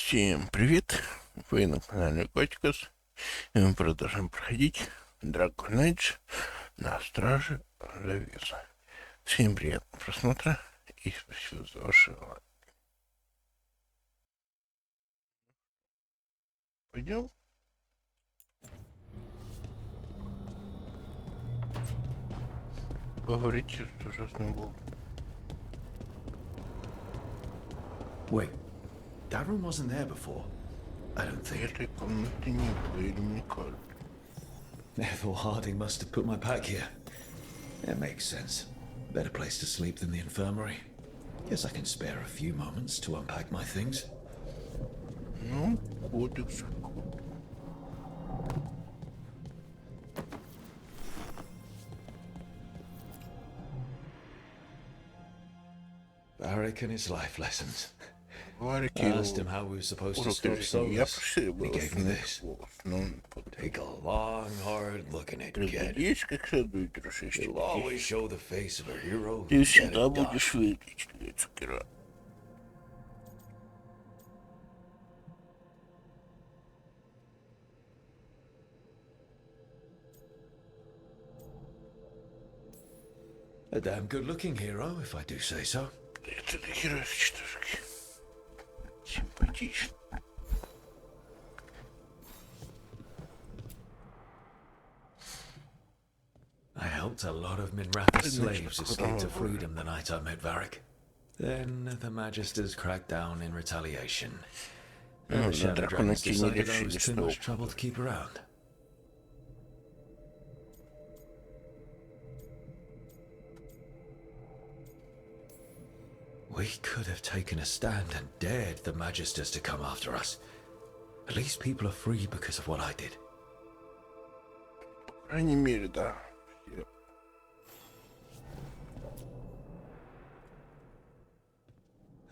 Всем привет! Вы на канале Котикас, и мы продолжаем проходить Dragon Age на страже завеса. Всем приятного просмотра и спасибо за ваши лайки. Пойдем? Поговорите с ужасным богом. Wait, that room wasn't there before. I don't think. Этой комнаты не было, или мне кажется. Ethel Harding must have put my pack here. It makes sense. Better place to sleep than the infirmary. Guess I can spare a few moments to unpack my things. Ну, кодекс. Barrick and his life lessons. Варики I asked him how we were supposed to stop я soulless. просил He gave me this. но Take a long, hard look in it, kid. есть как следует, дружище. It'll always show the face of a hero Ты who всегда get it done. будешь выглядеть, Цукера. A damn good-looking hero, if I do say so. Это герой-чтушки. Симпатично. I helped a lot of Minratha slaves escape to freedom the night I met Varric. Then the Magisters cracked down in retaliation. And the Shadow Dragons decided I was too much trouble to keep around. We could have taken a stand and dared the Magisters to come after us. At least people are free because of what I did. По крайней мере, да.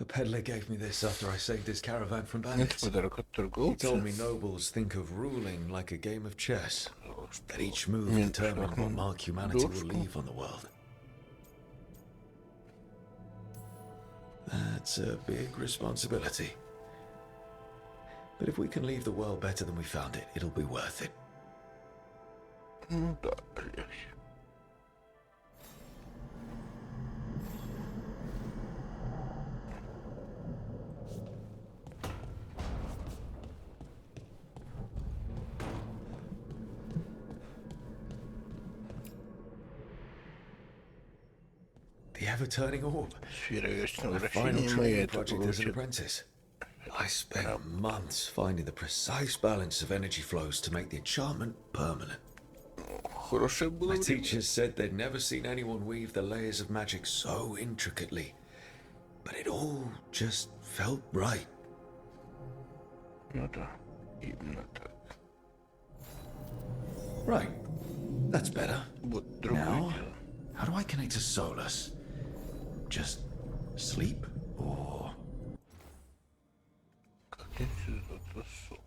A peddler gave me this after I saved his caravan from Это bandits. подарок от He торговца. told me nobles think of ruling like a game of chess, that each move Нет, determine what шахматную mark humanity will доску. leave on the world. That's a big responsibility. But if we can leave the world better than we found it, it'll be worth it. Ну да, блядь. The ever-turning orb. Сфера вечного My final вращения моя training это project as an получит. apprentice. I spent months finding the precise balance of energy flows to make the enchantment permanent. Хорошее было My время. teachers said they'd never seen anyone weave the layers of magic so intricately, but it all just felt right. Ну да, именно так. Right. That's better. Вот другое Now, дело. how do I connect to Solus? Just sleep? Or... Как я связаться с Солнцем?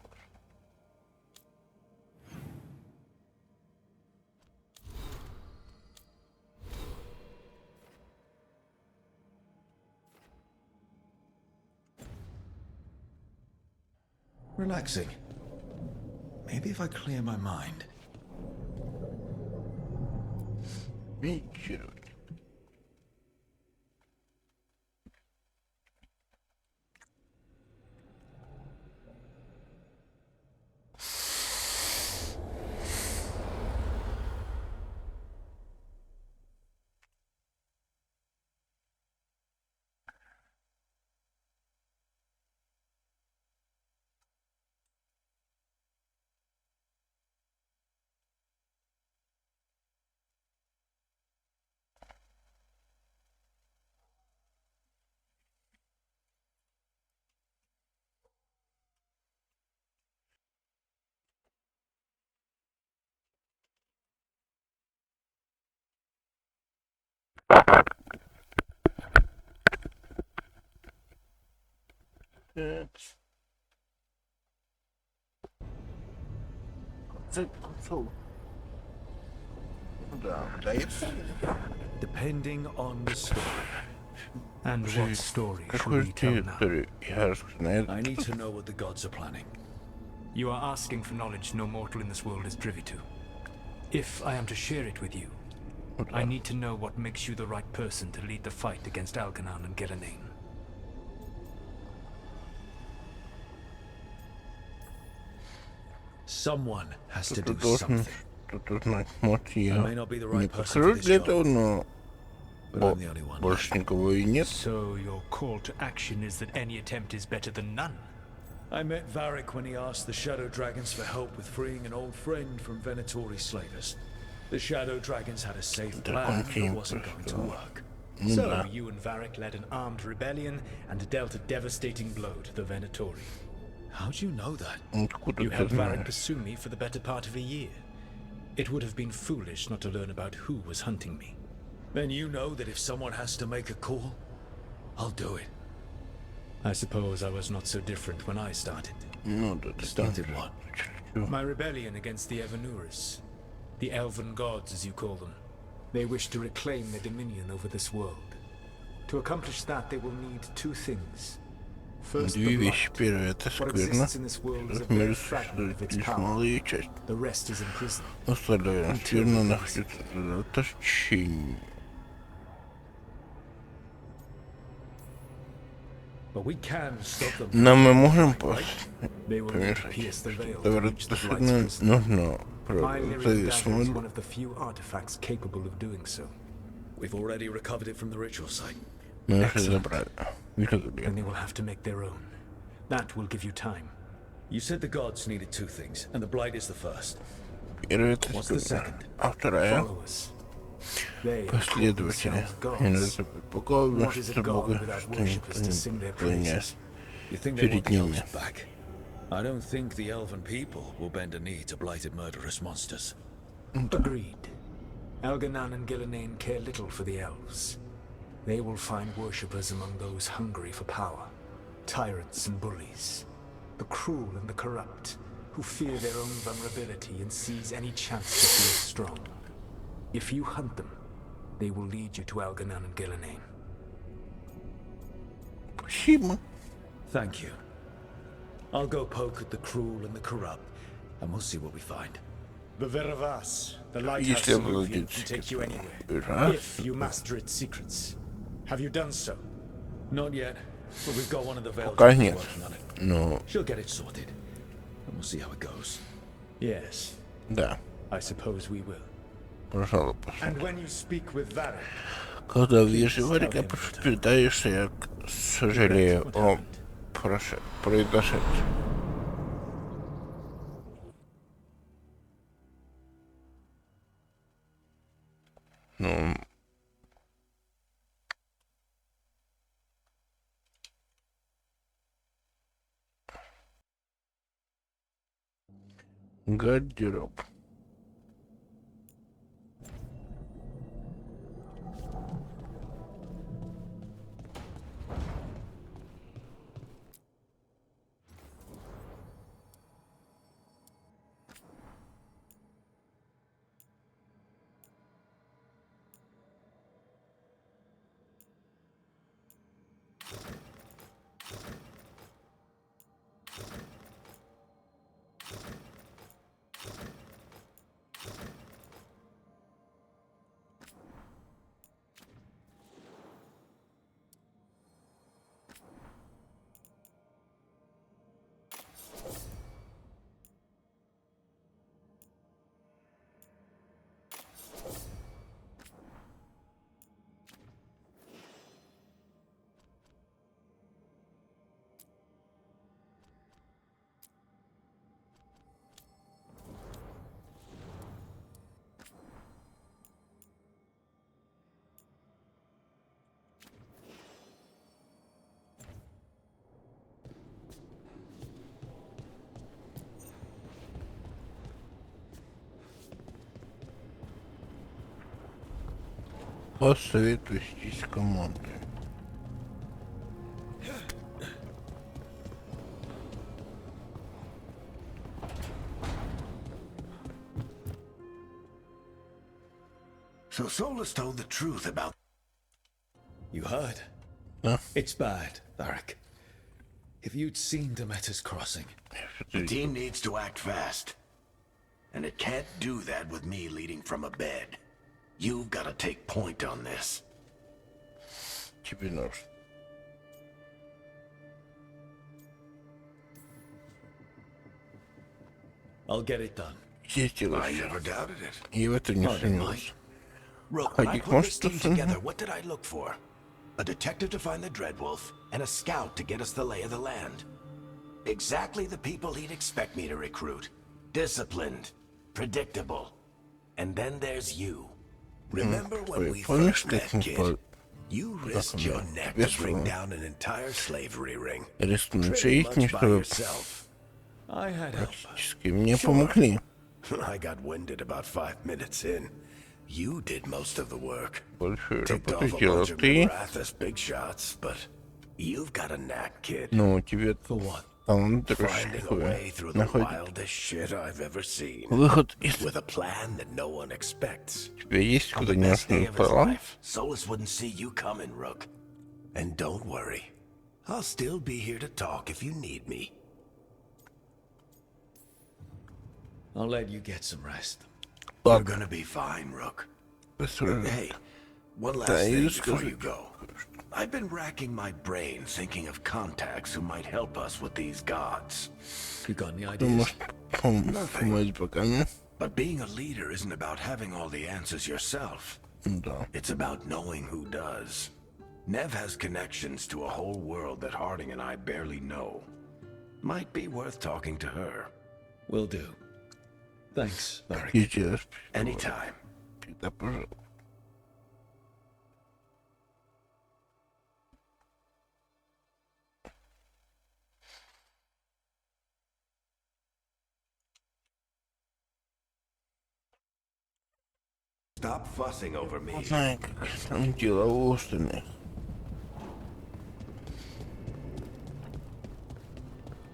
Relaxing. Maybe if I clear my mind. Медитировать. Так. Концерт концов. Ну да, да, Depending on the story. And what story should Какую we tell now? историю я расскажу? I need to know what the gods are planning. You are asking for knowledge no mortal in this world is privy to. If I am to share it with you, I need to know what makes you the right person to lead the fight against Algernon and Gillenane. Someone has to Кто-то do должен something. что-то знать. Вот я I may not be the не right person for подхожу this для job, этого, но but I'm the only one больше left. никого и нет. So your call to action is that any attempt is better than none? I met Varric when he asked the Shadow Dragons for help with freeing an old friend from Venatori slavers. The Shadow Dragons had a safe plan that wasn't going to work. So you and Varric led an armed rebellion and dealt a devastating blow to the Venatori. How'd you know that? Откуда You ты helped Varric знаешь? pursue me for the better part of a year. It would have been foolish not to learn about who was hunting me. Then you know that if someone has to make a call, I'll do it. I suppose I was not so different when I started. Ну да, ты там Started what? My rebellion against the Evanuris, the elven gods as you call them. They wish to reclaim their dominion over this world. To accomplish that, they will need two things. First, две the вещи. light. Первое — это What скверно. exists in this world is a Размер bare fragment of its лишь power. малая часть. The rest is imprisoned. Остальное скверно находится в заточении. But we can stop them. Но мы можем They will need to помешать. pierce the veil Чтобы to reach the light's разрушительно prison. нужно My lyric dagger is зависмуть. one of the few artifacts capable of doing so. We've already recovered it from the ritual site. Мы уже Excellent. забрали. Then Великолепно. they will have to make their own. That will give you time. You said the gods needed two things, and the blight is the first. Первое — это What's the скверно. second? А вторая — Followers. They who call последователи. themselves Не надо gods. забыть Бога, What is a что god Бога, without что worshippers to sing their praises? You think they want the Перед elves ними. back? I don't think the elven people will bend a knee to blighted murderous monsters. Agreed. Algernon and Gillenane care little for the elves. They will find worshippers among those hungry for power. Tyrants and bullies. The cruel and the corrupt, who fear their own vulnerability and seize any chance to feel strong. If you hunt them, they will lead you to Algernon and Gillenane. Спасибо. Thank you. I'll go poke at the cruel and the corrupt, and we'll see what we find. The Veravas, the lighthouse Если solution, обладать can take you anywhere. раз, If you master its secrets. Have you done so? Not yet, but we've got one of the veiled Пока people нет. working on it. Но She'll get it sorted, and we'll see how it goes. Yes, да, I suppose we will. пожалуйста. And when you speak with Varric, Когда увижу Варика, предупреждаю, что я сожалею о произошедшем. Ну, гардероб. Посоветуйтесь с командой. So Solus told the truth about... You heard? да. It's bad, Varric. If you'd seen Demeter's crossing. The team needs to act fast. And it can't do that with me leading from a bed. You've got to take point on this. Тебе нужно. I'll get it done. Я сделаю I всё. never doubted it. И в это не сомневаюсь. Rook, when I Каких put this team монстров? together, what did I look for? A detective to find the Dreadwolf, and a scout to get us the lay of the land. Exactly the people he'd expect me to recruit. Disciplined, predictable. And then there's you. Remember when we Помнишь, first met, как мы kid? You risked your он neck to весело bring down an entire slavery ring. рискнули Pretty жизнью, much by чтобы yourself. I had help. практически мне помогли. I got winded about 5 minutes in. You did most of the work. Большую Ticked работу off a делал bunch of ты, Marathas big shots, but you've got a knack, kid. но тебе For what? талант Finding a way through the находит wildest shit I've ever seen. выход из With a plan that no one expects. тебя есть, On куда the не best day нужен of his план. life, Solus wouldn't see you coming, Rook. And don't worry. I'll still be here to talk if you need me. I'll let you get some rest. You're gonna be fine, Rook. Быстро. Hey, one last Да, thing и before скажи. you go. I've been racking my brain thinking of contacts who might help us with these gods. You got any Ты ideas? можешь помыть боками. But being a leader isn't about having all the answers yourself. Да. It's about knowing who does. Nev has connections to a whole world that Harding and I barely know. Might be worth talking to her. Will do. Thanks, Varric. И делаешь Anytime. всегда, пожалуйста. Stop fussing over me. Знаю, как там дела у остальных.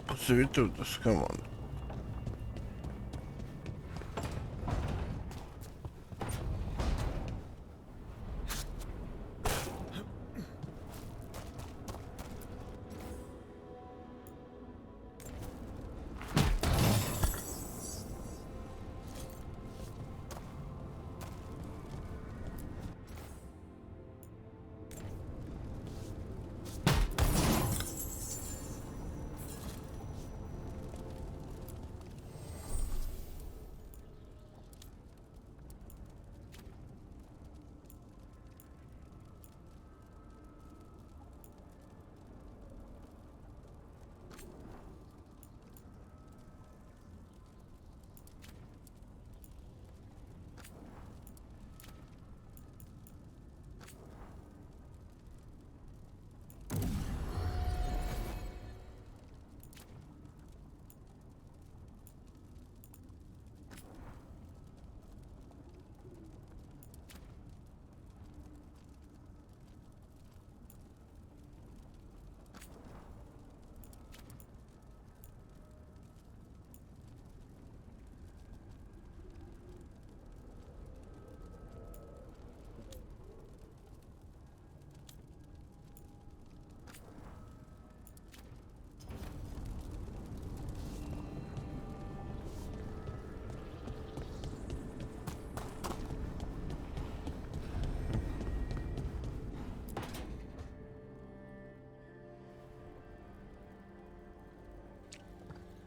Посоветуйте с командой.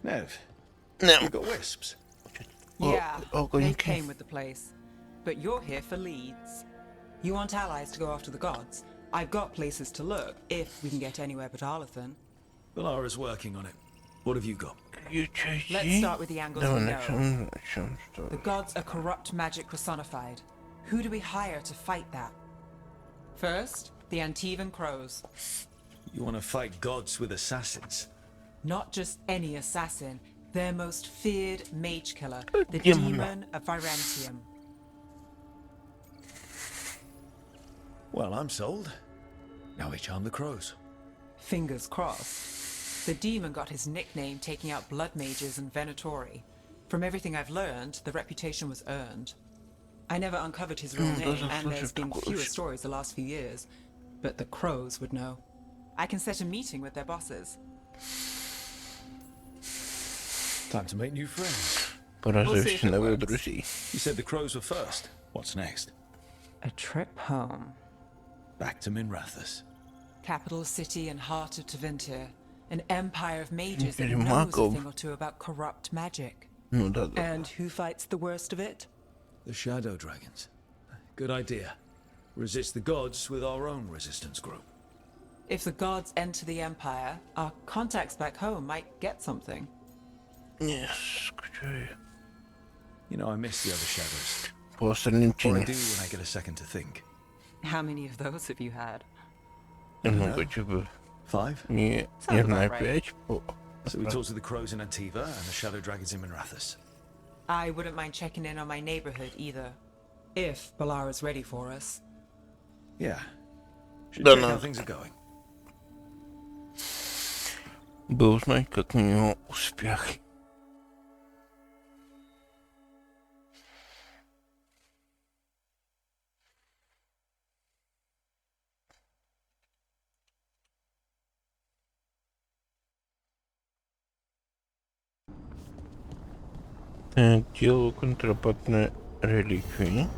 Nev, No. you got wisps. Yeah, they огоньки. came with the place. But you're here for leads. You want allies to go after the gods? I've got places to look, if we can get anywhere but Arlathan. Valara's working on it. What have you got? Let's start with the angles Давай we know. начнем, что... The gods are corrupt magic personified. Who do we hire to fight that? First, the Antivan crows. You want to fight gods with assassins? Not just any assassin, their most feared mage killer, the Демона. demon of Virantium. Well, I'm sold. Now we charm the crows. Fingers crossed. The demon got his nickname taking out blood mages and Venatori. From everything I've learned, the reputation was earned. I never uncovered his real name, даже and there's слышать been такое fewer вообще. stories the last few years. But the crows would know. I can set a meeting with their bosses. Time to make new friends. Пора We'll see if завести it новых works. друзей. You said the crows were first. What's next? A trip home. Back to Minrathous. Capital city and heart of Tevinter. An empire of mages that Империя knows a магов. thing or two about corrupt magic. Ну да. And who fights the worst of it? The shadow dragons. Good idea. Resist the gods with our own resistance group. If the gods enter the empire, our contacts back home might get something. Не, скучаю. You know, I miss the other shadows. По остальным Or I теням. do when I get a second to think. How many of those have you had? Много чего. 5? Не Sounds знаю, about right. 5. So we talked to the crows in Antiva and the shadow dragons in Minrathous. I wouldn't mind checking in on my neighborhood either. If Balara's ready for us. Yeah. Should Да check how ну. things are going. Бы узнать, как у него успехи. Делаю контрабандную реликвию.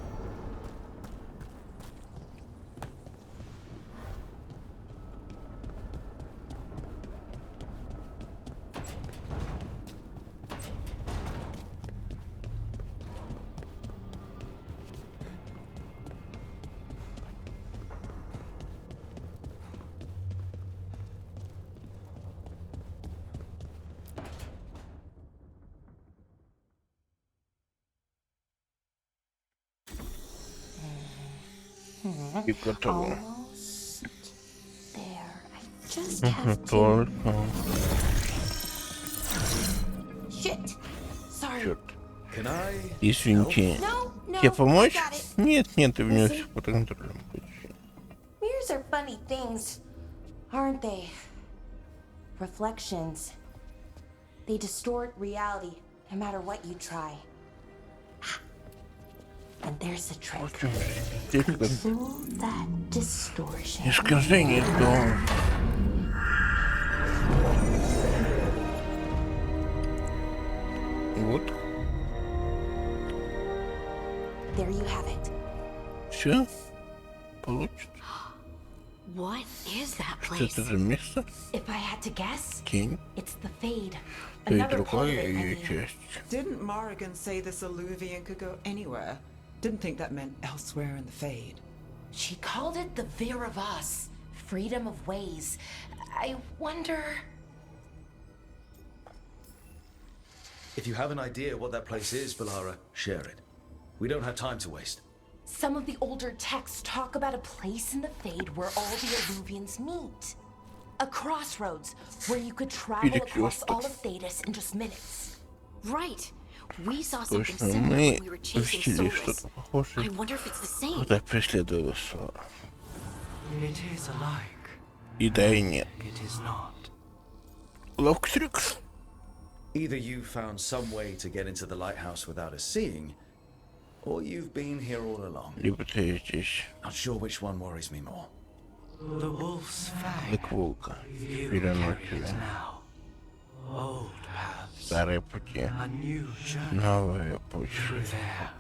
И готово. Almost there. I just have to. Только. Shit. Sorry. Черт. Can I? Извините. No, no. Тебе помочь? I got it. Нет, нет, ты меня Listen. все под контролем. Mirrors are funny things, aren't they? Reflections. They distort reality, no matter what you try. And there's the trick. Очень действительно. Control that distortion. Искажение дома. Вот. There you have it. Все. Получится. What is that Что place? это за место? If I had to guess, Тень. it's the Fade. Да и Another part of другая it, I ее mean. часть. Didn't Morrigan say this Alluvian could go anywhere? Didn't think that meant elsewhere in the Fade. She called it the Veer of Us, freedom of ways. I wonder. If you have an idea what that place is, Balara, share it. We don't have time to waste. Some of the older texts talk about a place in the Fade where all the Alluvians meet. A crossroads where you could travel across all of Thedas in just minutes. Right. We saw something Точно, similar мы when we were chasing увидели Solus. что-то похожее, I wonder if it's the same. когда преследовали Сола. It is alike. И да, и нет. It is not. Ловкий трюк. Either you found some way to get into the lighthouse without us seeing, or you've been here all along. Либо ты здесь, Not sure which one worries me more. The wolf's fang. как волка. You Теперь оно carry it тебя. now. Old paths. Старые пути. A new journey Новая почва. through there.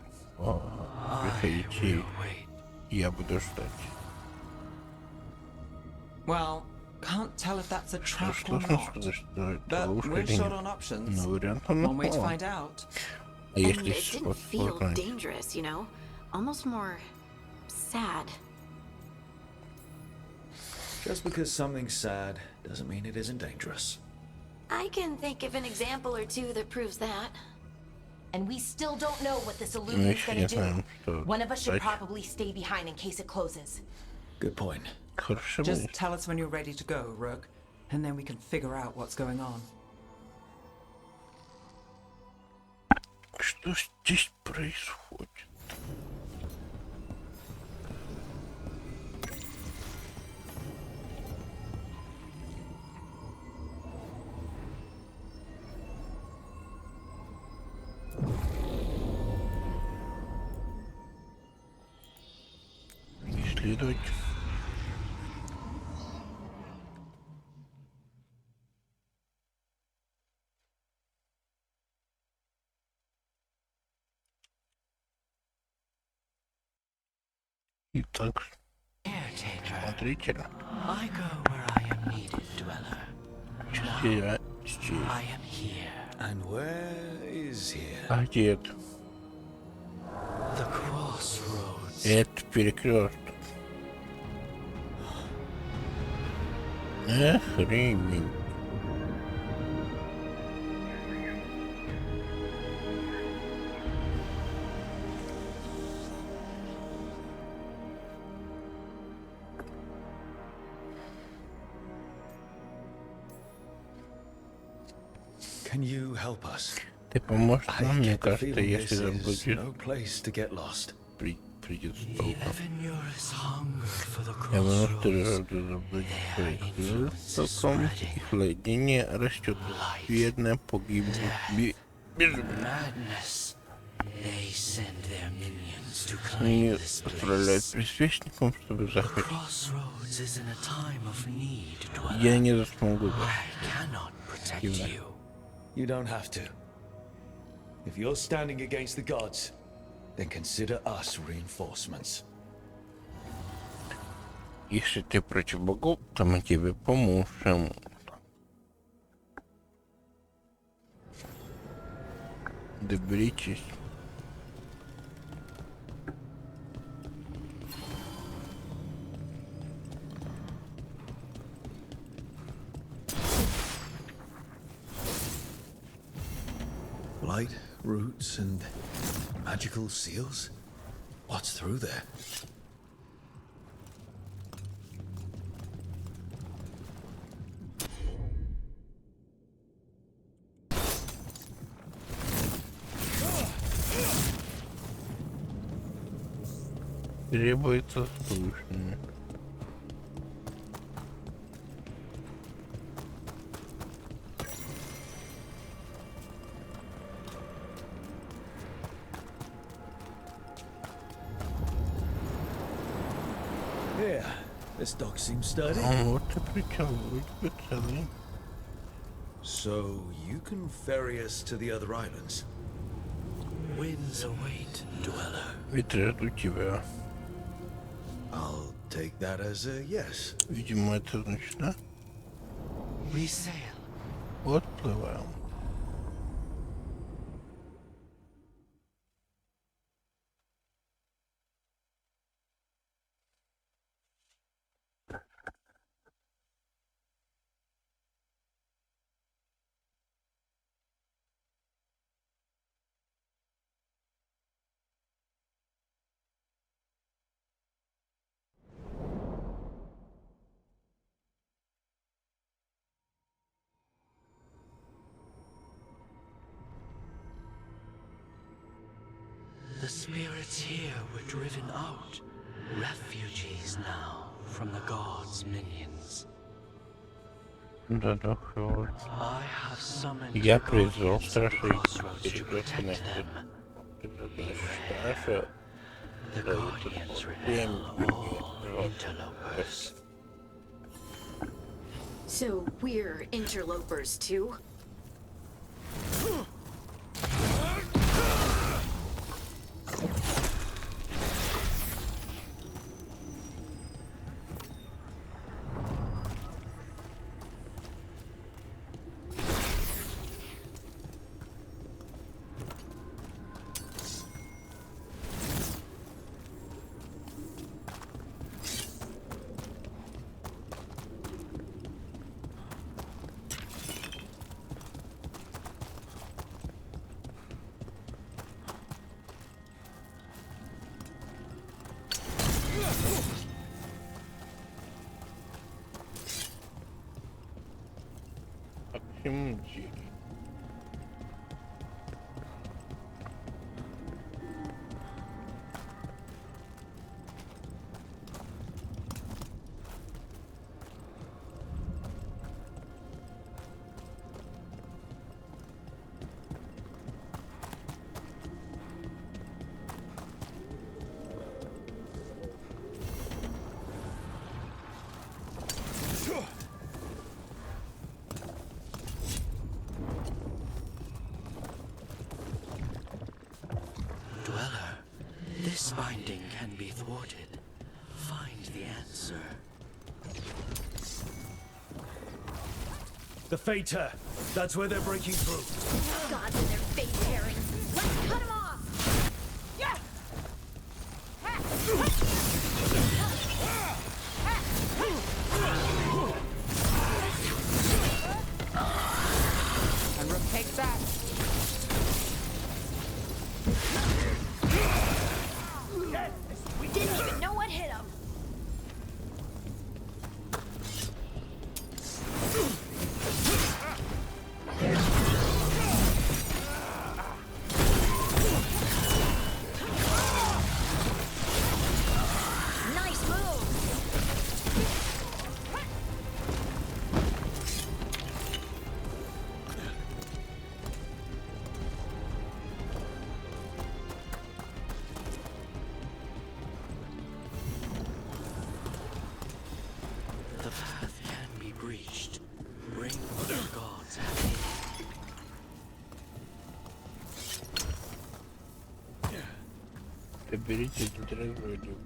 Приходите, Will wait. я буду ждать. Well, can't tell if that's a trap Что or ж, ну not. что, что это But ловушка we're или short нет? on options. Но вариантов One way to мало. find out. А And если it didn't feel Fortnite? dangerous, you know? Almost more sad. Just because something's sad doesn't mean it isn't dangerous. I can think of an example or two that proves that. And we still don't know what this Мы Alluvian's еще gonna не do. знаем, что One of us should ждать. probably stay behind in case it closes. Good point. Хорошо Just будет. tell us when you're ready to go, Rook, and then we can figure out what's going on. Что здесь происходит? Исследовать. Итак, Caretaker, смотрите. I go where I am needed, dweller. Сейчас я здесь. I am here. And where is here? А где это? The crossroads. Это перекресток. Охренеть. Can you help us? Ты поможешь нам, I мне get the кажется, feeling если this is заблудишь, no place to get lost. придется The толком. Evanurus hunger for the Я вновь crossroads. жажду заблудить толком. Их владение растет. Бедная погибель. Madness. They send their minions to Они claim this отправляют place. приспешникам, чтобы The захватить. crossroads is in a time of need, dweller. Я не смогу. I cannot protect you. You don't have to. If you're standing against the gods, then consider us reinforcements. Если ты против богов, то мы тебе поможем. Доберитесь. Light, roots, and magical seals? What's through there? Требуется слушание. Yeah, this dock seems sturdy. Вот и причал, вроде бы целый. So you can ferry us to the other islands? Winds await, dweller. Ветры ждут тебя. I'll take that as a yes. Видимо, это значит, да? We sail. Вот плываем. The spirits here were driven out. Refugees now from the gods' minions. Да, да, вот. I have summoned Я the призвал guardians of the страшный crossroads to перекрестный protect them. Страша. The guardians repel all interlopers. So we're interlopers too? А к чему деле? Dweller, this binding can be thwarted. the answer. The Fater! That's where they're breaking through. Gods and their fate parents. Let's cut them off! And Rook takes that. We didn't even know what hit him. Nice move. The path can be breached. Bring what the gods have hidden. Доберите этот разводик.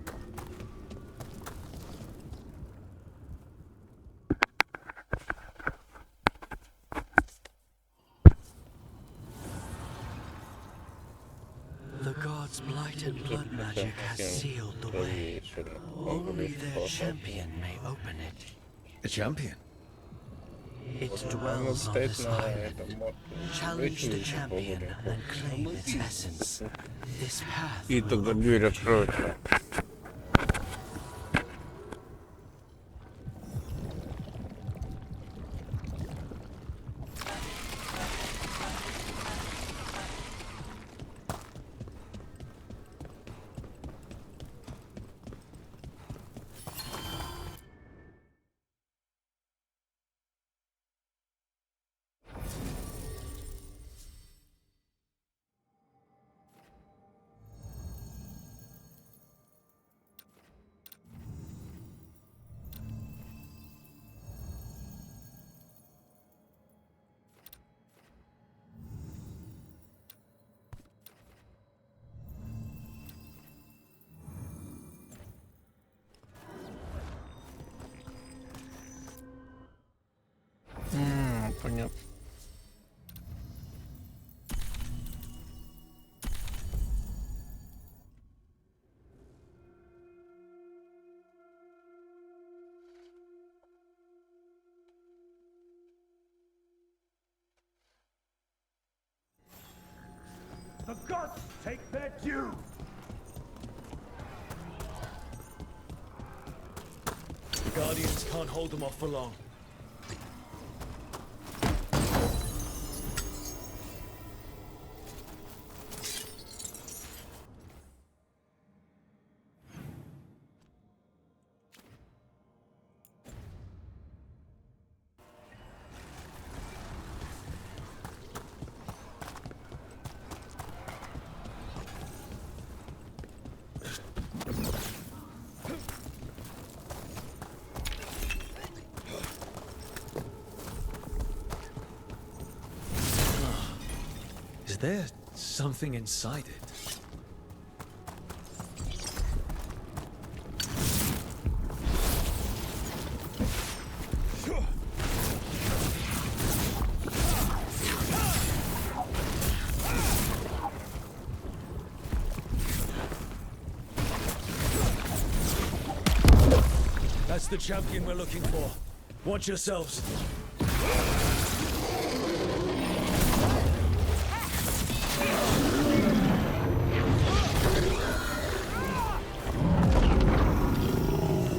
The gods' blight and blood magic has sealed the way. Only their champion may open it. The champion? It dwells on this island. Challenge the champion and claim its essence. This path И will только open дверь to откроется. Понятно. The gods take their due! The Guardians can't hold them off for long. Is there something inside it? That's the champion we're looking for. Watch yourselves.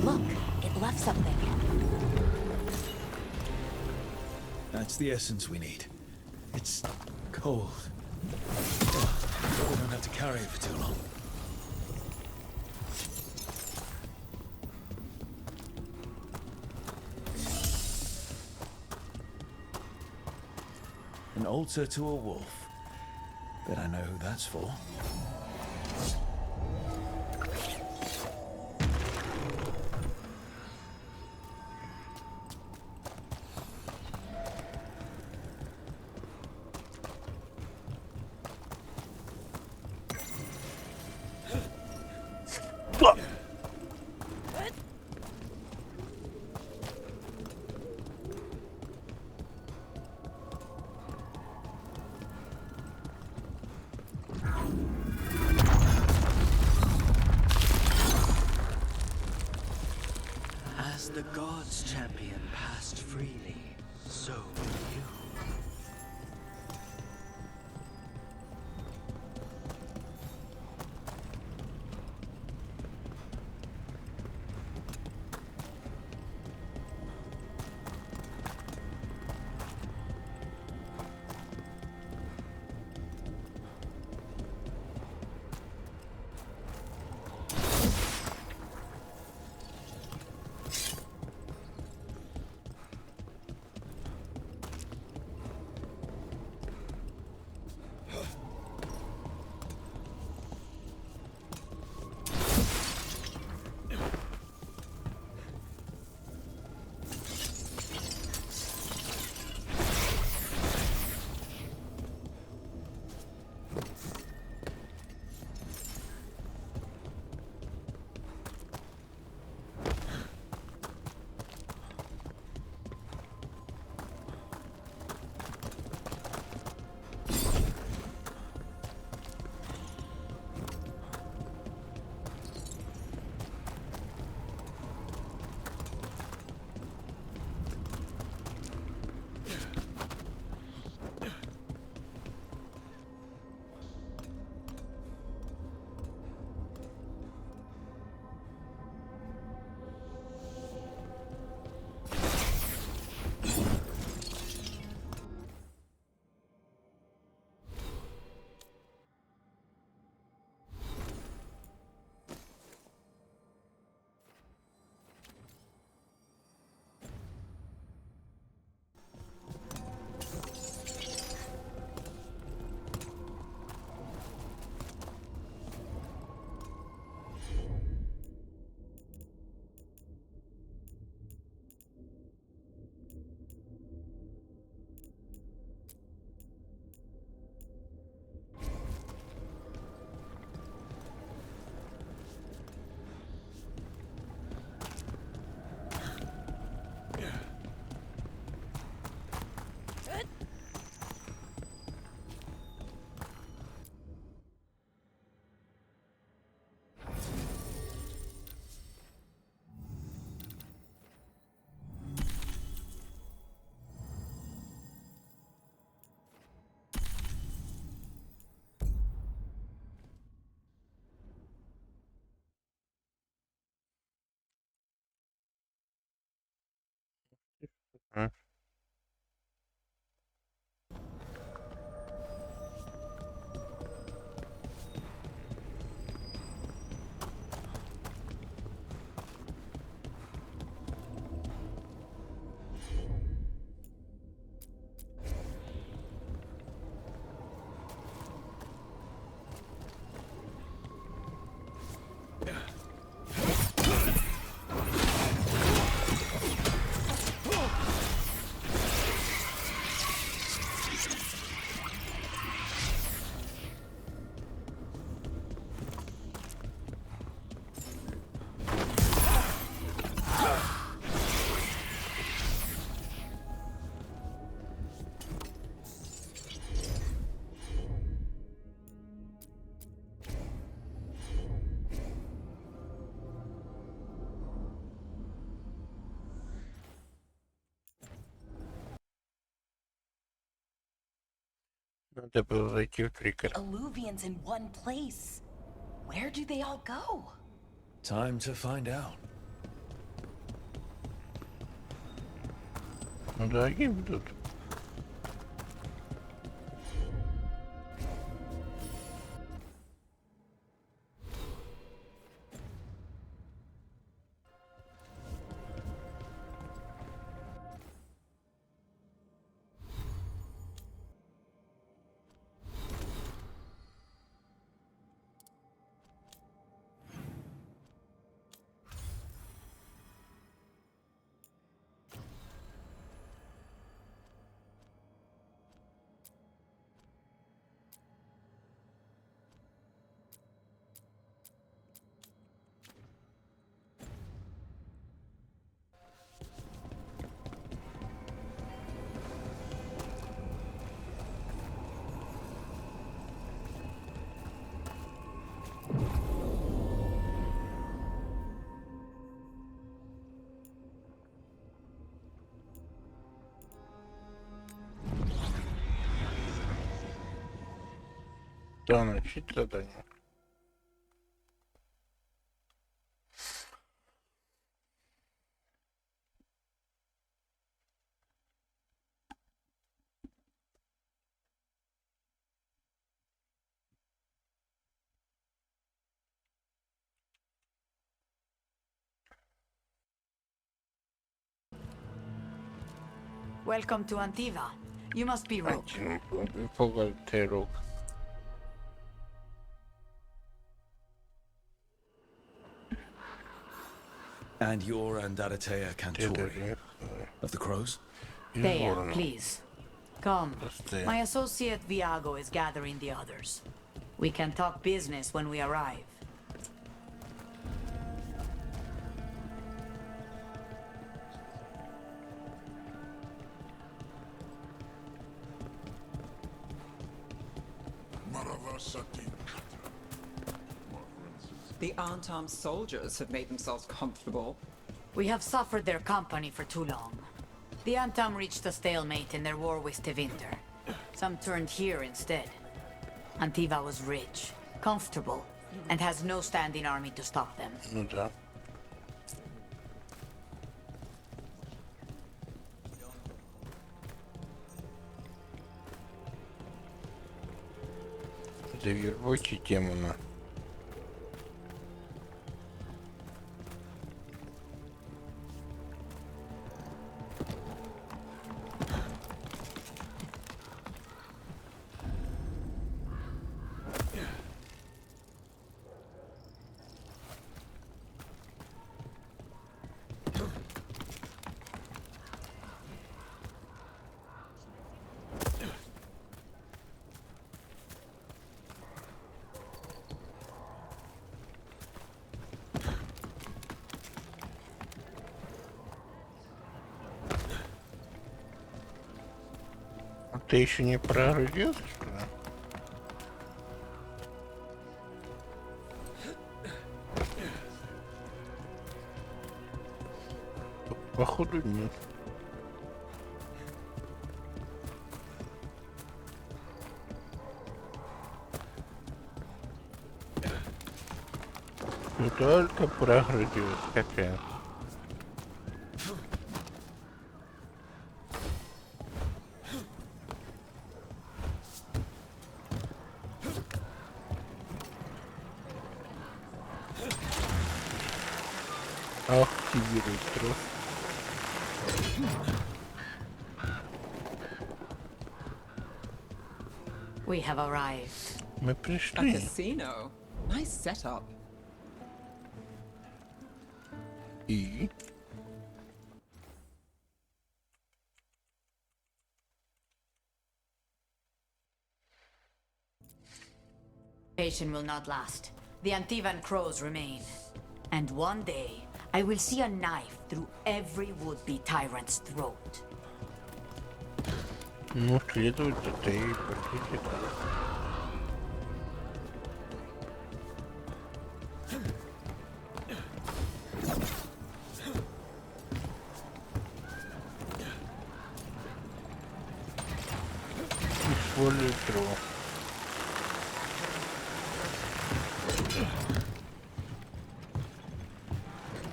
Look, it left something. That's the essence we need. It's cold. We don't have to carry it for too long. An altar to a wolf. Bet I know who that's for. the gods' champion passed freely, so will you. Hm. Надо было зайти в триггер. Alluvians in one place. Where do they all go? Time to find out. Ну да, они будут. Да, начать задание. Welcome to Antiva. You must be Rogue. Фогатерок. And you're Andaratea Cantori of the Crows? Thea, please. Come. Thea. My associate Viago is gathering the others. We can talk business when we arrive. The unarmed soldiers have made themselves comfortable. We have suffered their company for too long. The Antam reached a stalemate in their war with Tevinter. Some turned here instead. Antiva was rich, comfortable, and has no standing army to stop them. Ну да. Завербуйте тему на. Ты еще не прогрузился, что ли? Походу нет. Не только прогрузился, какая. Активируй трос. We have arrived. Мы A пришли. casino. Nice setup. И? Patient will not last. The Antivan crows remain. And one day, I will see a knife through every would-be tyrant's throat. Ну, следует это и подойти. Используй трос.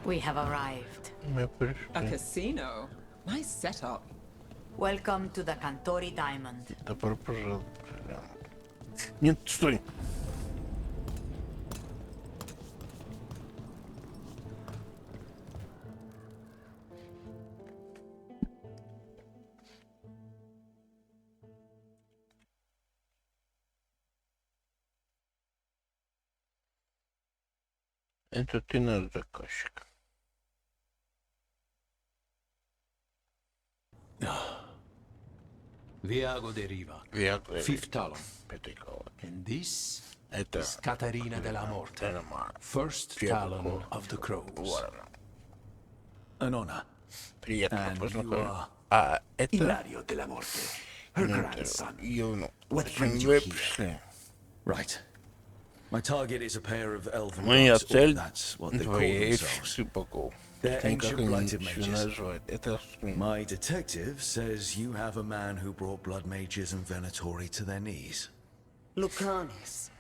We have arrived. Мы A пришли. casino. Nice setup. Welcome to the Cantori Diamond. Добро пожаловать. Нет, стой. Это ты наш заказчик. Viago deriva. Viago Fifth Talon. Пятый колод. And this Это is Catarina della Morte, first Talon of the Crows. An honor. Приятно And you познакомиться. are А это Ilario della Morte, her grandson. Юну. What brings you Вы here? пришли. Right. My target is a pair of elven Моя gods, or цель that's what they call двоих themselves. шипаков. They're Никак ancient они blighted ничего mages. назвать. Это My detective says you have a man who brought blood mages and venatori to their knees. Lucanus,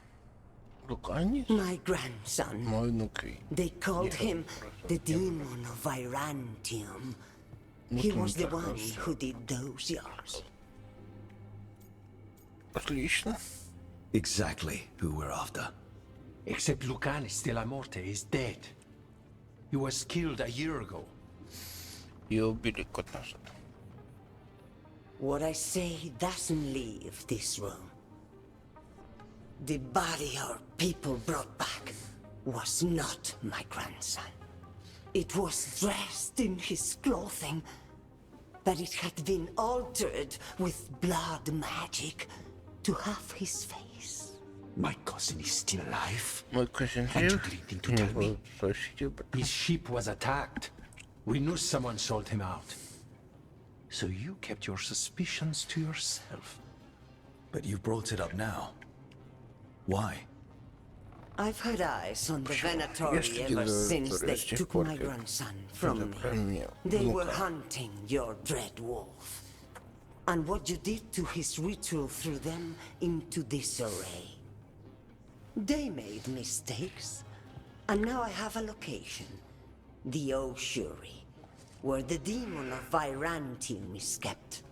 Луканис? my grandson. Мой внук. They called him the demon of Virantium. He was the one who did those yards. Отлично. Exactly who we're after. Except Lucanus de la Morte is dead. He was killed a year ago. Ее убили год назад. What I say doesn't leave this room. The body our people brought back was not my grandson. It was dressed in his clothing, but it had been altered with blood magic to have his face. My cousin is still alive. Мой cousin And you жив. didn't to tell me. Сообщите об этом. His ship was attacked. We knew someone sold him out. So you kept your suspicions to yourself. But you brought it up now. Why? I've had eyes on the Venatori ever since they took my grandson from me. They were hunting your dread wolf. And what you did to his ritual threw them into disarray. They made mistakes, and now I have a location. The Oshuri, where the demon of Virantium is kept.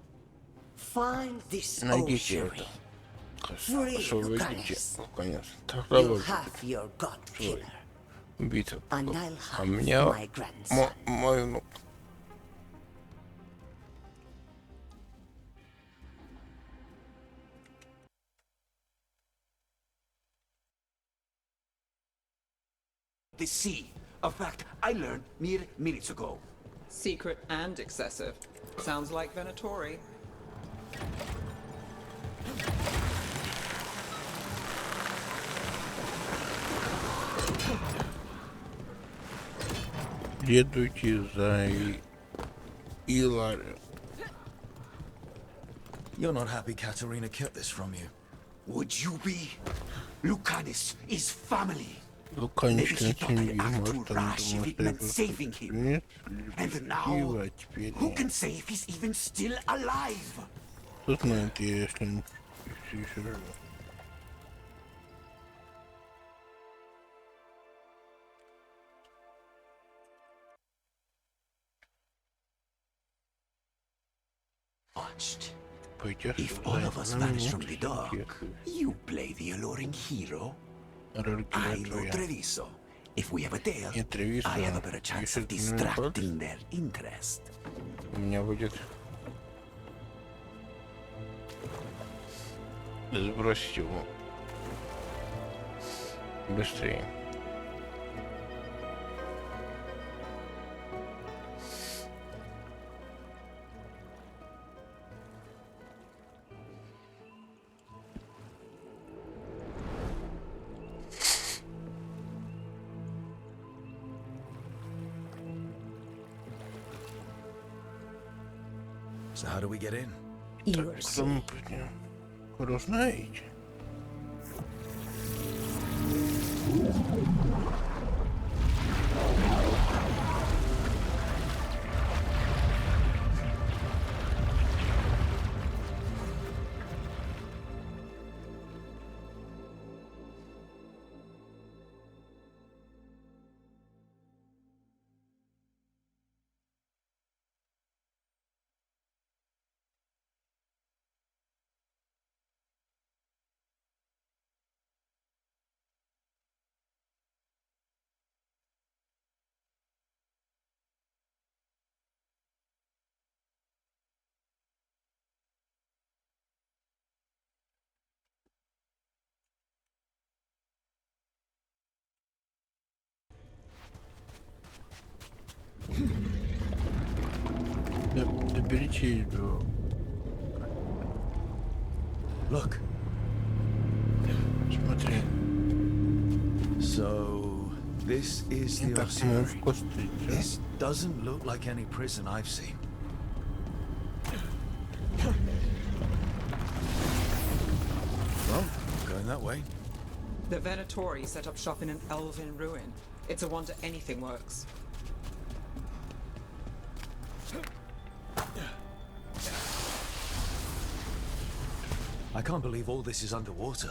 Find this Oshuri. Free Lucanus. You'll have your god killer. Убийца. And I'll А have меня my grandson. мой внук. The sea. A fact I learned mere minutes ago. Secret and excessive. Sounds like Venatori. Следуйте за Иларией. You're not happy Katerina kept this from you. Would you be? Lucanus is family. Луканич Maybe he thought I семью, act too может, он rash if думал, it что meant это saving him. нет, And now, пиво, теперь who нет. can say if he's even still alive? Кто знает, если он все еще жив. Watched. Пойдешь If all of us vanish from the dark, you play the alluring hero. Роль I know твоя. Treviso. If we have a tale, И Тревисо, I have a better chance если of ты не находишь, distracting their interest. у меня будет сбросить его быстрее. So how do we get in? You are Кто мы пойдем? Вы знаете? Доберитесь до... Look. Смотри. So this is the Так мы в Osiri. кости. This doesn't look like any prison I've seen. Well, going that way. The Venatori set up shop in an elven ruin. It's a wonder anything works. I can't believe all this is underwater.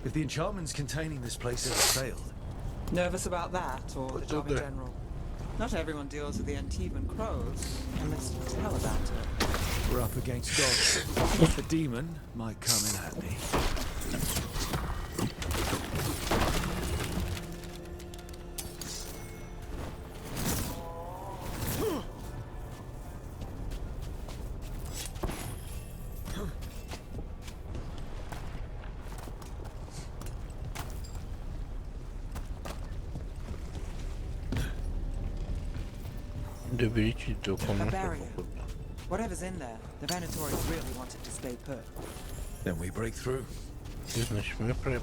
If the enchantments containing this place ever failed. Nervous about that, or the job in general? Not everyone deals with the Antivan crows, unless you tell about it. We're up against gods. A demon might come in handy. Доберитесь до A комнаты. barrier. Whatever's in there, the Venatori really wanted to stay put. Then we break through. И значит мы прорвем.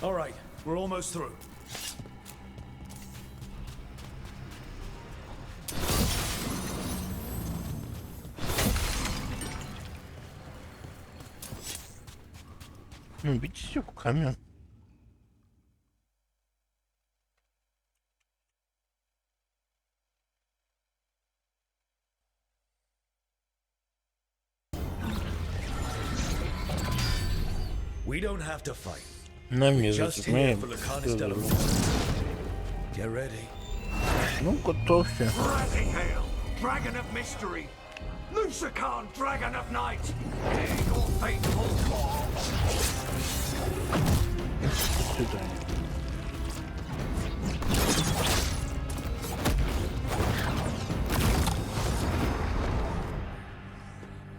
All right, we're almost through. Ну, битесь руками. We don't have to fight. Нам не Just here затемняем. for Lucanus Delarue. Get ready. Ну, готовься. Hail, Dragon of Mystery! Lucican, Dragon of Night! Your faithful call! Сюда.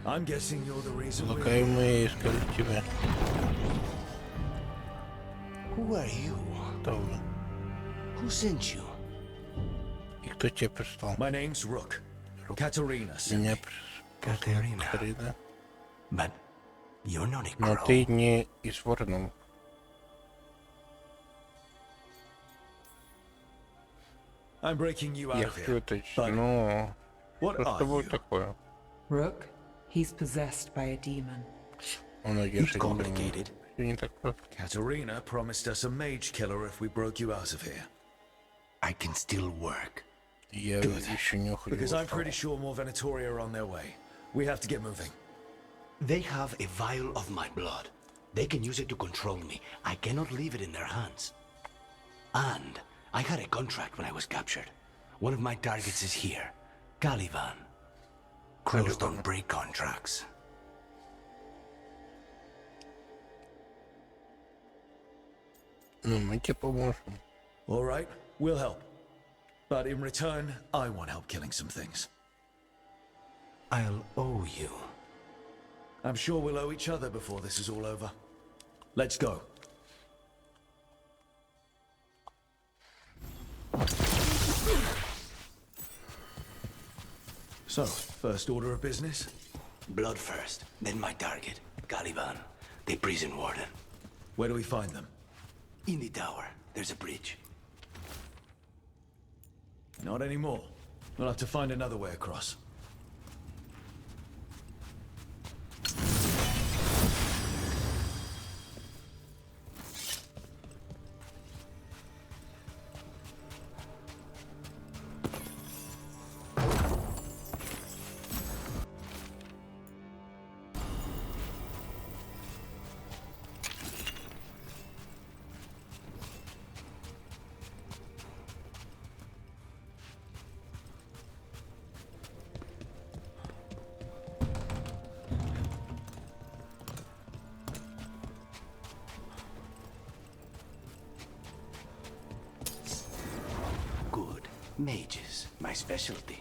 I'm guessing you're the reason Пока we're... мы искали тебя. Who are you? Кто вы? Who sent you? И кто тебя прислал? My name's Rook. Katarina. Меня Katerina. Катерина. But you're not a Но crow. ты не из Ворона. I'm breaking you out Я of хочу here. уточнить. But Ну, what что с are тобой you? такое? Rook, he's possessed by a demon. Он It's одержит. complicated. Все не так просто. Katarina promised us a mage killer if we broke you out of here. I can still work. Я еще не уходил. Because I'm pretty sure more Venatori are on their way. We have to get moving. They have a vial of my blood. They can use it to control me. I cannot leave it in their hands. And I had a contract when I was captured. One of my targets is here. Caliban. Crows don't break contracts. Ну, мы тебе поможем. All right, we'll help. But in return, I want help killing some things. I'll owe you. I'm sure we'll owe each other before this is all over. Let's go. So, first order of business? Blood first, then my target. Caliban, the prison warden. Where do we find them? In the tower, there's a bridge. Not anymore. We'll have to find another way across. Good. Mages, my specialty.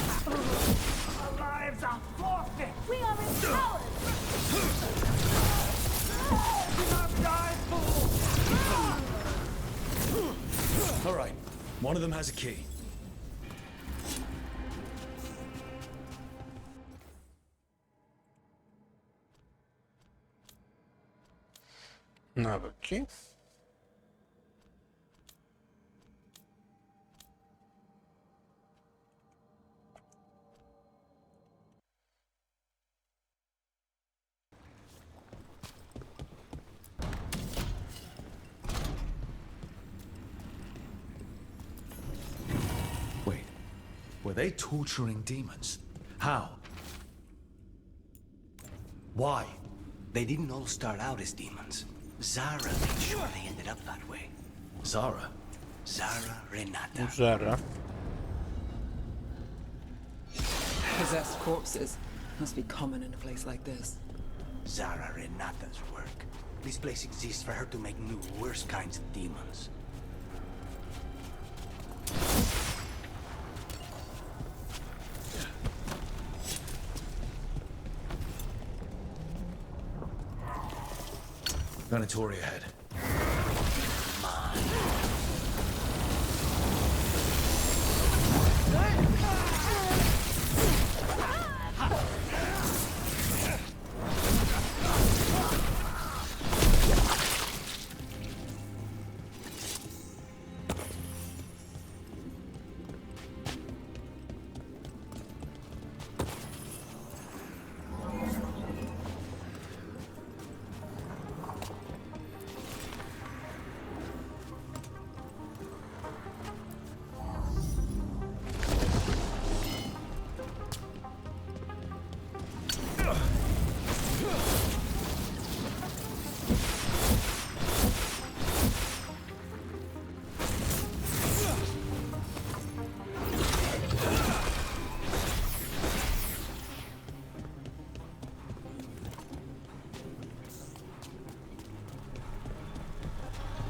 Our lives are forfeit! We are empowered! Do not die, fool! All right, one of them has a key. Навыки. they torturing demons? How? Why? They didn't all start out as demons. Zara made sure they ended up that way. Zara? Zara Renata. Zara. Possessed corpses must be common in a place like this. Zara Renata's work. This place exists for her to make new, worse kinds of demons. Venatori ahead.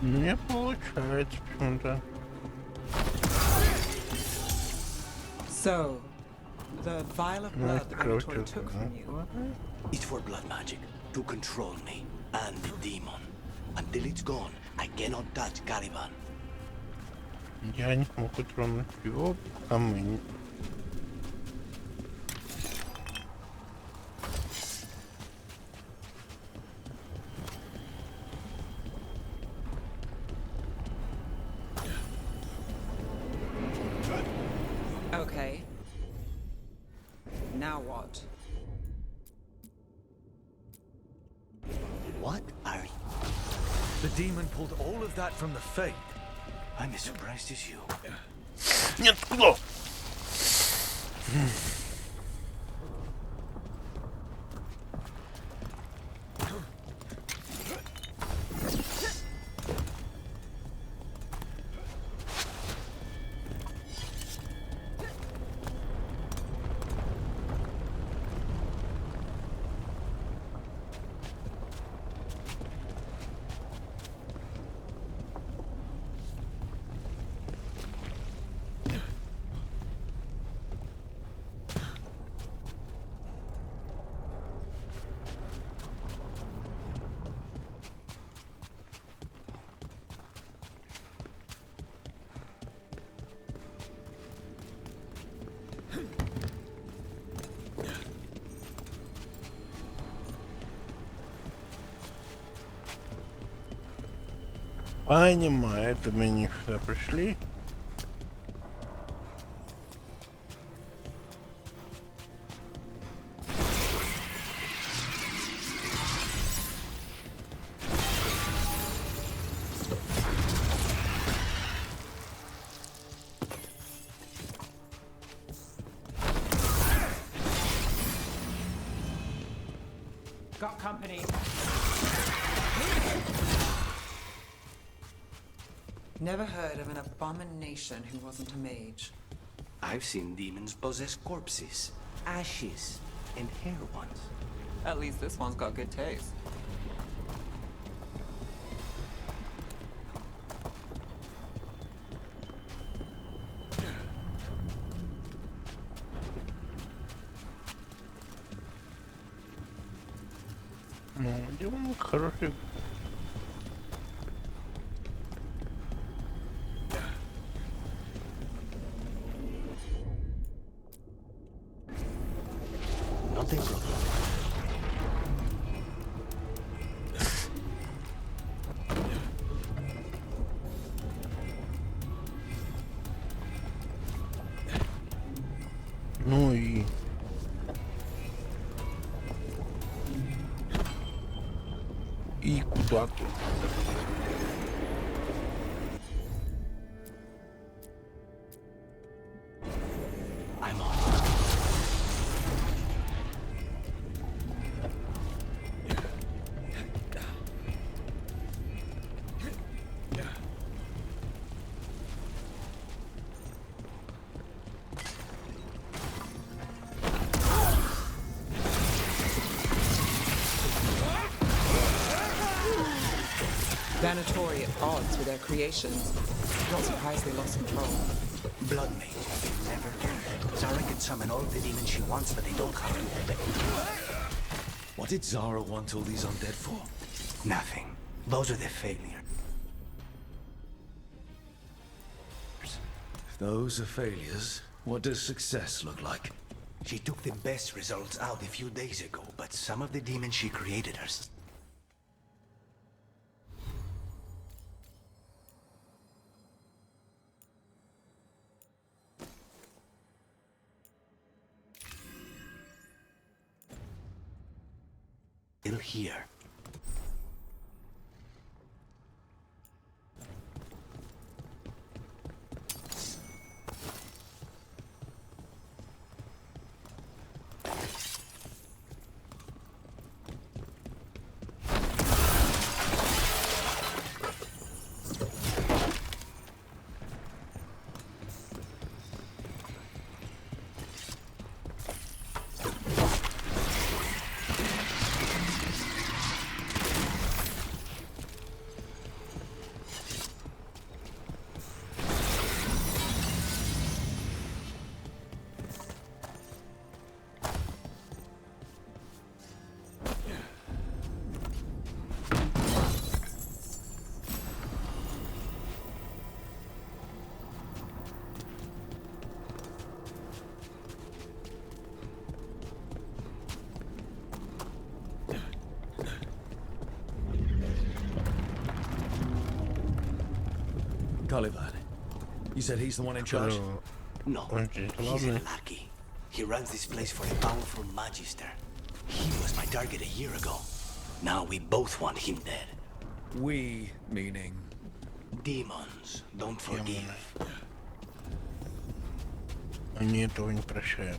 Не получается почему-то. So, the vial of blood the Venatori took from you. It's for blood magic, to control me, and the demon. Until it's gone, I cannot touch Caliban. Я не могу тронуть его, а мы не... Okay. Now what? What are you? The demon pulled all of that from the Fade. I'm as surprised as you. Нет, куда? Понимаю, это мы не сюда пришли. Got company. Never heard of an abomination who wasn't a mage. I've seen demons possess corpses, ashes, and hair ones. At least this one's got good taste. Ну, демон хороший. Not a problem. Ну и... И куда ты? I'm on. Venatori at odds with their creations. Not surprised they lost control. Blood mage. Never can. Zara can summon all the demons she wants, but they don't have to obey. What did Zara want all these undead for? Nothing. Those are the failures. If those are failures, what does success look like? She took the best results out a few days ago, but some of the demons she created are still here. Caliban. You said he's the one in charge? No, he's a lackey. He runs this place for a powerful magister. He was my target a year ago. Now we both want him dead. We, meaning? Demons don't forgive. Они этого не прощают.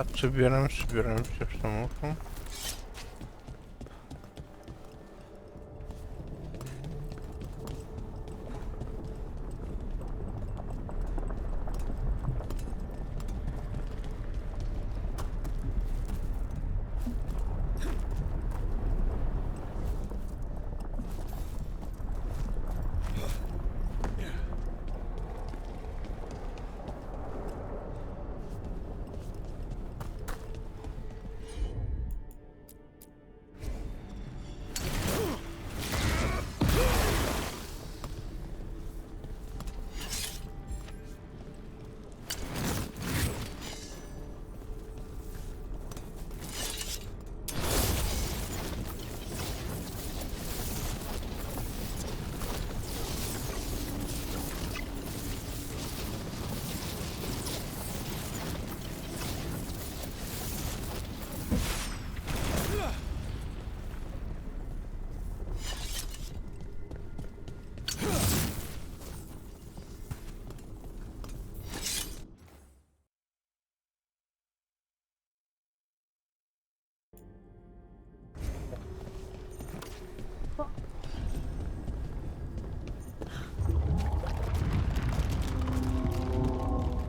Собираем все, что можем.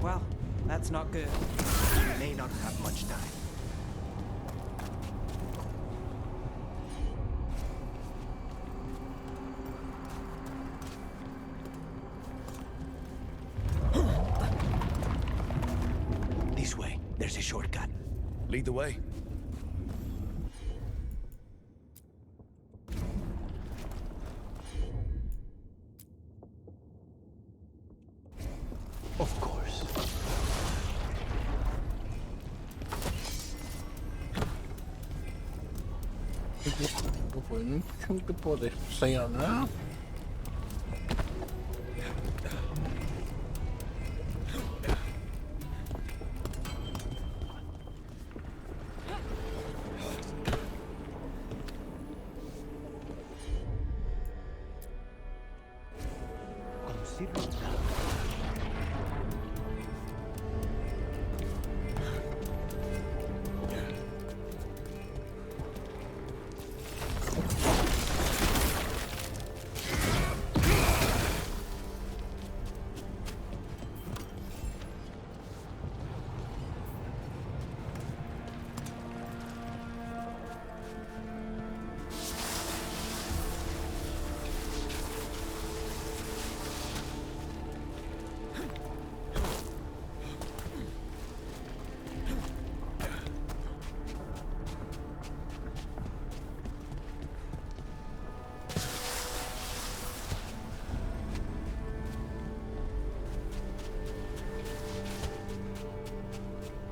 Well, that's not good. We may not have much time. This way. There's a shortcut. Lead the way. Of course. Ну почему ты падаешь постоянно, а?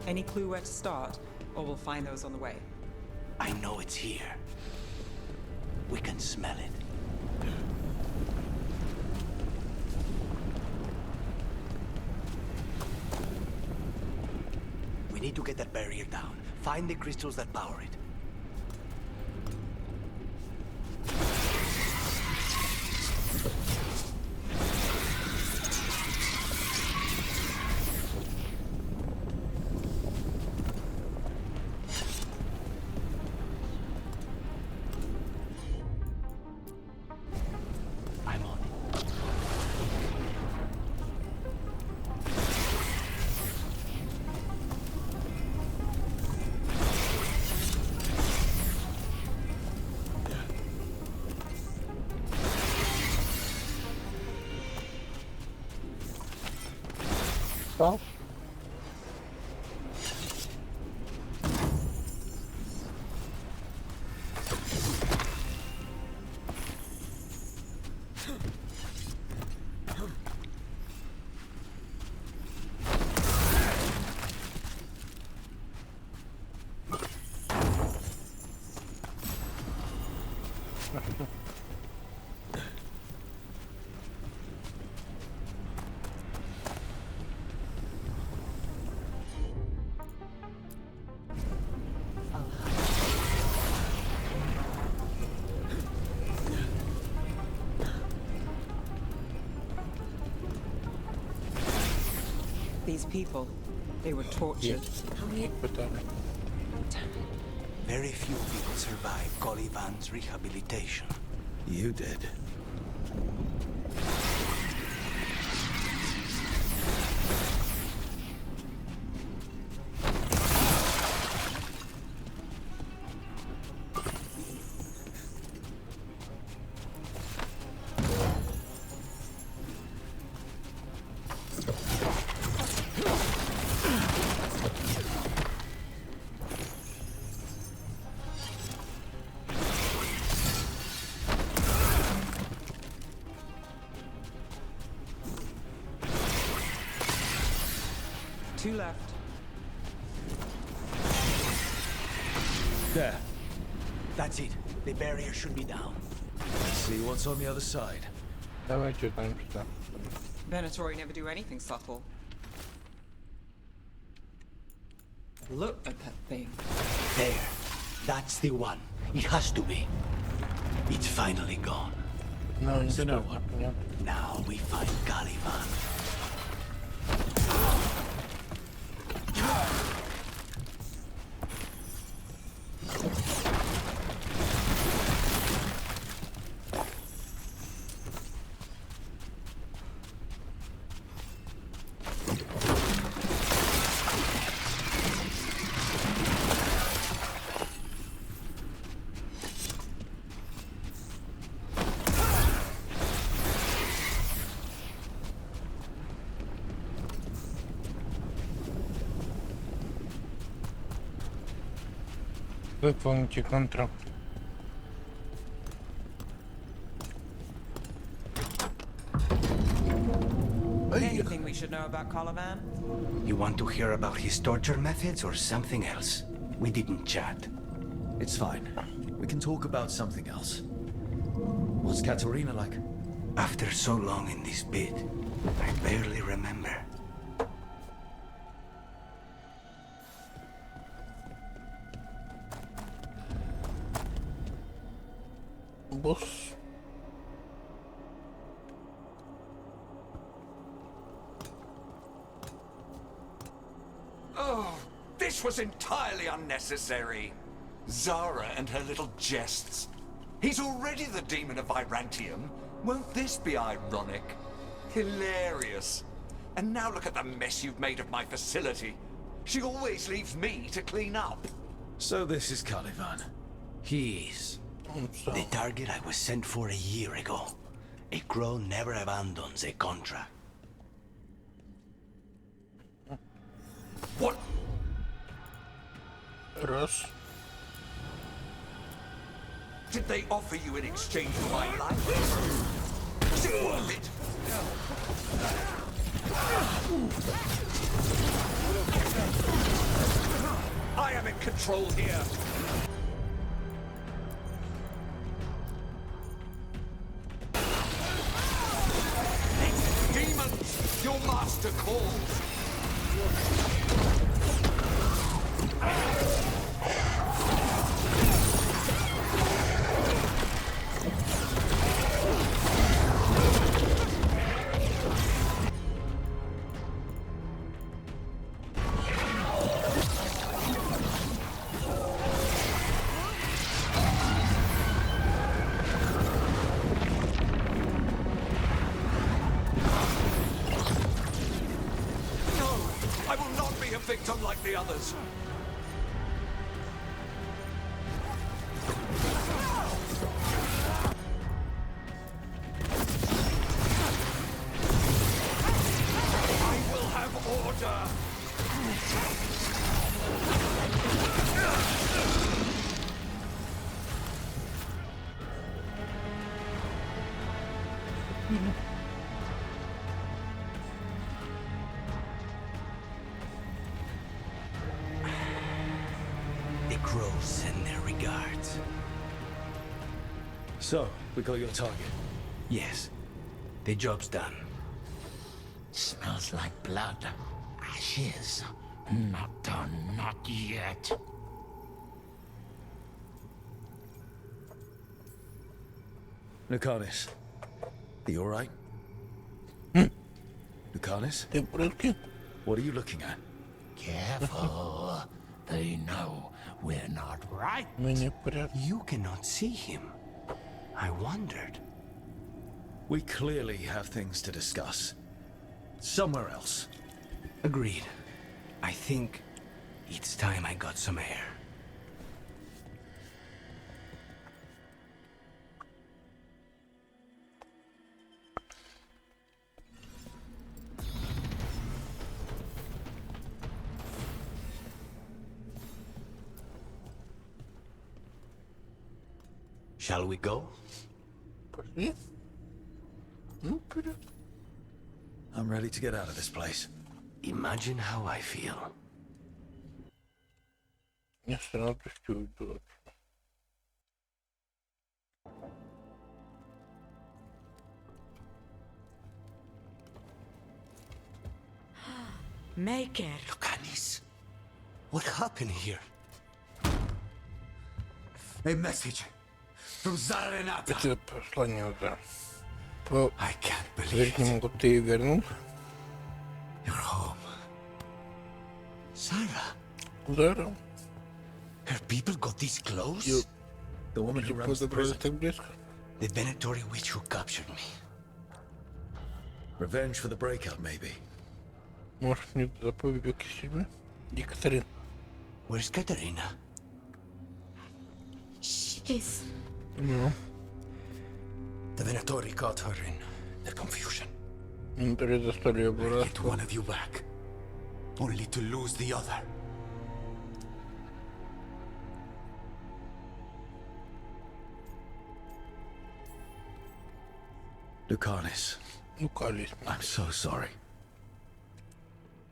Any clue where to start, or we'll find those on the way? I know it's here. We can smell it. We need to get that barrier down. Find the crystals that power it. Well, These people, They were tortured. Very few people survive Calivan's rehabilitation. You did. Two left. There. That's it. The barrier should be down. Let's see what's on the other side. Давайте там сюда. Venatori never do anything subtle. Look at that thing. There. That's the one. It has to be. It's finally gone. No, So now what? Now we find Calivan. Выполните контракт. Anything we should know about Calivan? You want to hear about his torture methods or something else? We didn't chat. It's fine. We can talk about something else. What's Katerina like? After so long in this pit, I barely remember. Boss. Oh, this was entirely unnecessary. Zara and her little jests. He's already the demon of Virantium. Won't this be ironic? Hilarious. And now look at the mess you've made of my facility. She always leaves me to clean up. So this is Calivan. He is. The target I was sent for a year ago. A crow never abandons a contract. What? Раз. Did they offer you in exchange for my life? Is it worth it? I am in control here. Demons, your master calls. Victim like the others. I will have order. Crows send their regards. So, we got your target? Yes. The job's done. Smells like blood. Ashes. Not done, not yet. Lucanis, are you alright? Lucanis? What are you looking at? Careful. They know we're not right. You cannot see him. I wondered. We clearly have things to discuss. Somewhere else. Agreed. I think it's time I got some air. Shall we go? I'm ready to get out of this place. Imagine how I feel. Я с радостью уйду. Make it. Lucanis, what happened here? A message from Zarenata. Это послание, да. I can't believe Верхнему году ты вернул. You're home. Sarah. Зара. Her people got this close? The woman who runs the prison. The Venatory witch who captured me. Revenge for the breakup, maybe. Может, мне заповедь к себе? Екатерина. Where's Katerina? She's... No. The Venatory caught her in the confusion. Интерес застали ее Get one of you back, only to lose the other. Lucanis. Lucanis. I'm so sorry.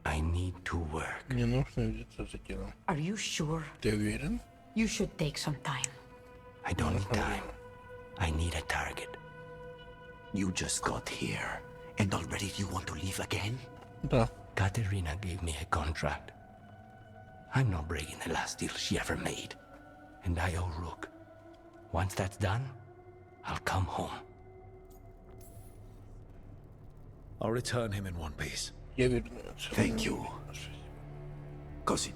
I need to work. Мне нужно взяться за делом. Are you sure? Ты уверен? You should take some time. I don't need time. I need a target. You just got here, and already you want to leave again? Да. Katerina gave me a contract. I'm not breaking the last deal she ever made. And I owe Rook. Once that's done, I'll come home. I'll return him in one piece. Я вернусь. Thank you. Cousin,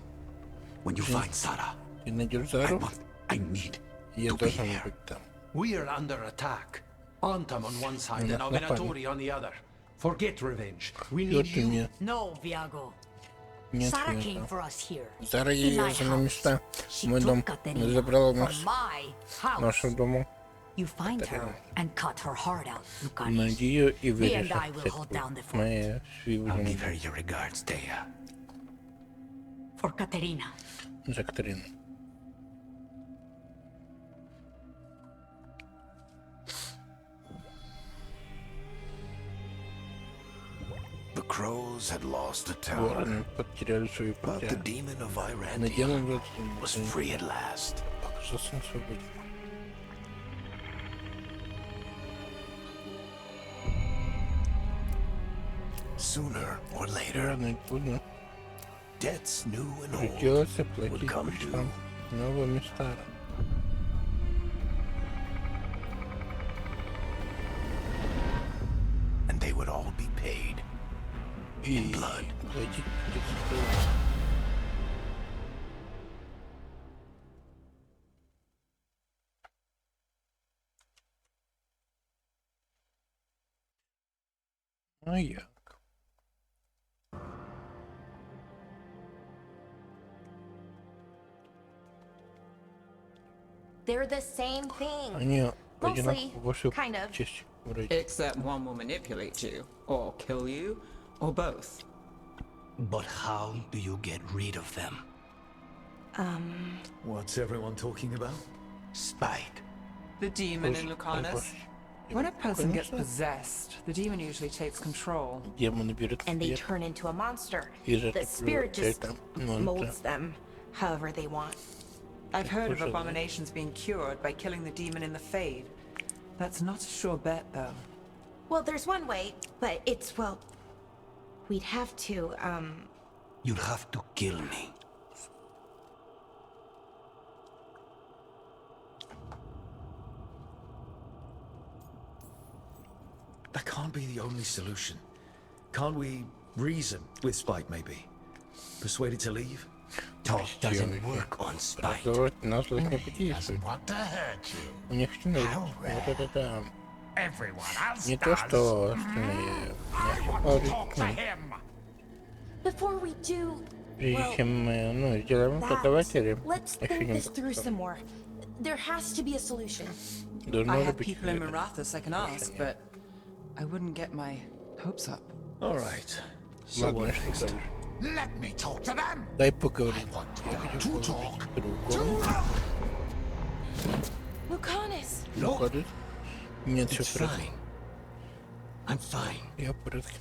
when you find Sarah, Ты найдешь Зару? I need Я to be должен here. быть там. We are under attack. Antam on one side and our Venatori on the other. Forget revenge. We need you. No, Viago. Нет, Sarah нет, came да. for us here. Зара In my ее на house. места. She Мой took дом. Katerina Забрала from нас. my house. Нашу дому. You find her and cut her heart out, Lucanis. Найди ее и Me вырежь. and I will hold down the fort. Моя I'll give her your regards, Dea. For Katerina. За Катерину. The crows had lost the tower, Вороны потеряли свою but the потерю. demon of Но дело Virantia was free at last. оказался на свободе. Sooner or later, Рано или поздно debts new and old придется would платить come по due. счетам новыми старыми. And they would all be paid in blood. Платить придется кровью. А як? They're the same thing. Они Mostly, одинаково во всю kind of. честь вроде. Except one will manipulate you, or kill you, or both. But how do you get rid of them? What's everyone talking about? Spite. The demon in Lucanus. When a person gets possessed, the demon usually takes control. Демоны берут And they вверх. turn into a monster. И же The spirit just это, ну, molds them however they want. I've heard of Слушай, abominations being cured by killing the demon in the Fade. That's not a sure bet, though. Well, there's one way, but it's, well, we'd have to, You'll have to kill me. That can't be the only solution. Can't we reason with Spike, maybe? Persuaded to leave? Talk doesn't work on spite. На злость не подействует. У них тянули. Вот это да. Не то, что остальные. Before we do, Прежде чем мы, сделаем это, давайте let's think this through some more. There has to be a solution. I have people in Marathas I can ask, but I wouldn't get my hopes up. All right. So what next? Let me talk to them. Дай поговорить. To talk. Lucanus. Lucanus? Нет, все It's fine. I'm fine. Я в порядке.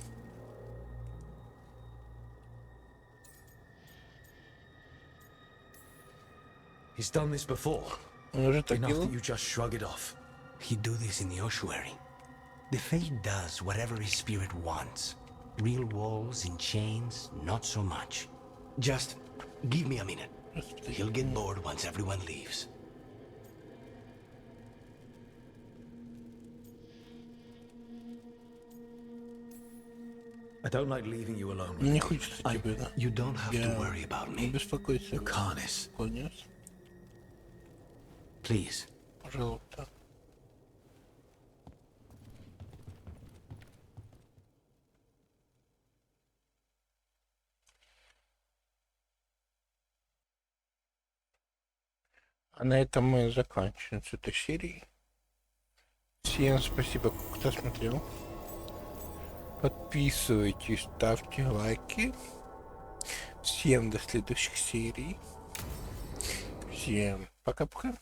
He's done this before. Он уже так Enough делал? that you just shrug it off. He'd do this in the ossuary. The Fade does whatever his spirit wants. Real walls and chains, not so much. Just give me a minute. He'll get bored once everyone leaves. I don't like leaving you alone. Не хочется тебе, да? You don't have to worry about Не me. беспокойся. Lucanus. Клонец. Please. Пожалуйста. А на этом мы заканчиваем с этой серией. Всем спасибо, кто смотрел. Подписывайтесь, ставьте лайки. Всем до следующих серий. Всем пока-пока.